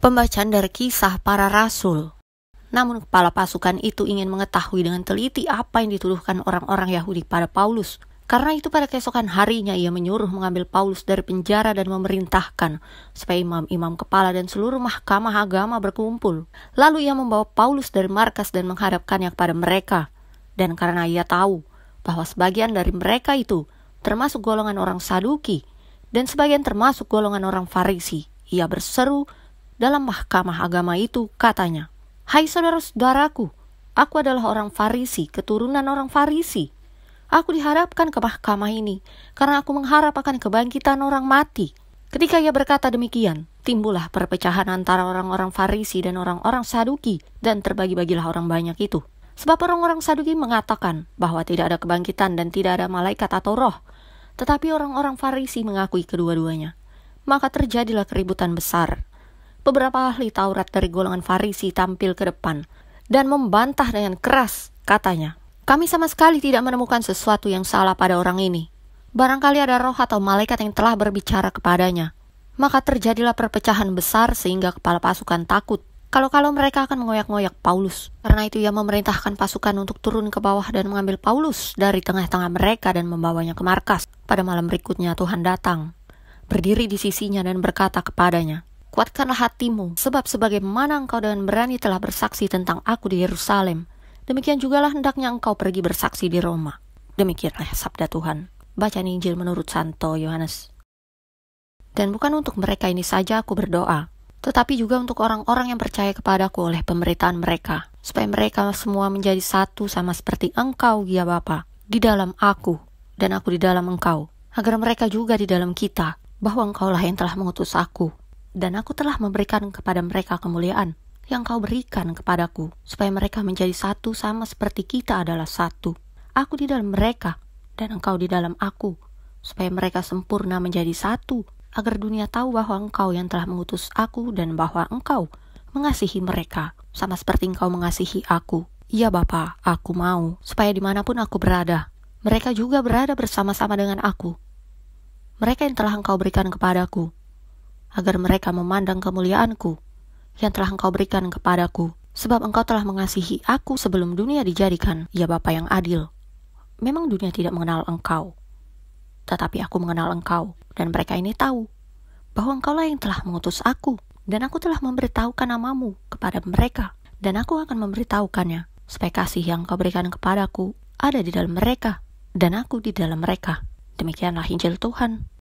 Pembacaan dari Kisah Para Rasul. Namun kepala pasukan itu ingin mengetahui dengan teliti apa yang dituduhkan orang-orang Yahudi pada Paulus. Karena itu pada keesokan harinya ia menyuruh mengambil Paulus dari penjara dan memerintahkan supaya imam-imam kepala dan seluruh mahkamah agama berkumpul. Lalu ia membawa Paulus dari markas dan menghadapkannya kepada mereka. Dan karena ia tahu bahwa sebagian dari mereka itu termasuk golongan orang Saduki dan sebagian termasuk golongan orang Farisi, ia berseru dalam mahkamah agama itu, katanya, "Hai saudara-saudaraku, aku adalah orang Farisi, keturunan orang Farisi. Aku dihadapkan ke mahkamah ini karena aku mengharap akan kebangkitan orang mati." Ketika ia berkata demikian, timbullah perpecahan antara orang-orang Farisi dan orang-orang Saduki, dan terbagi-bagilah orang banyak itu. Sebab orang-orang Saduki mengatakan bahwa tidak ada kebangkitan dan tidak ada malaikat atau roh, tetapi orang-orang Farisi mengakui kedua-duanya. Maka terjadilah keributan besar. Beberapa ahli Taurat dari golongan Farisi tampil ke depan dan membantah dengan keras, katanya, "Kami sama sekali tidak menemukan sesuatu yang salah pada orang ini. Barangkali ada roh atau malaikat yang telah berbicara kepadanya." Maka terjadilah perpecahan besar sehingga kepala pasukan takut kalau mereka akan mengoyak-ngoyak Paulus. Karena itu ia memerintahkan pasukan untuk turun ke bawah dan mengambil Paulus dari tengah-tengah mereka dan membawanya ke markas. Pada malam berikutnya Tuhan datang, berdiri di sisinya dan berkata kepadanya, "Kuatkanlah hatimu, sebab sebagaimana engkau dengan berani telah bersaksi tentang aku di Yerusalem, demikian jugalah hendaknya engkau pergi bersaksi di Roma." Demikianlah sabda Tuhan. Bacaan Injil menurut Santo Yohanes. Dan bukan untuk mereka ini saja aku berdoa, tetapi juga untuk orang-orang yang percaya kepadaku oleh pemberitaan mereka, supaya mereka semua menjadi satu sama seperti Engkau, ya Bapa, di dalam aku, dan aku di dalam Engkau, agar mereka juga di dalam kita, bahwa Engkaulah yang telah mengutus aku. Dan aku telah memberikan kepada mereka kemuliaan yang Kau berikan kepadaku, supaya mereka menjadi satu sama seperti kita adalah satu. Aku di dalam mereka, dan Engkau di dalam aku, supaya mereka sempurna menjadi satu, agar dunia tahu bahwa Engkau yang telah mengutus aku dan bahwa Engkau mengasihi mereka, sama seperti Engkau mengasihi aku. Ya Bapa, aku mau, supaya dimanapun aku berada, mereka juga berada bersama-sama dengan aku. Mereka yang telah Engkau berikan kepadaku, agar mereka memandang kemuliaanku yang telah Engkau berikan kepadaku, sebab Engkau telah mengasihi aku sebelum dunia dijadikan, ya Bapa yang adil. Memang dunia tidak mengenal Engkau, tetapi aku mengenal Engkau, dan mereka ini tahu bahwa Engkaulah yang telah mengutus aku, dan aku telah memberitahukan namamu kepada mereka, dan aku akan memberitahukannya, supaya kasih yang Engkau berikan kepadaku ada di dalam mereka, dan aku di dalam mereka. Demikianlah Injil Tuhan.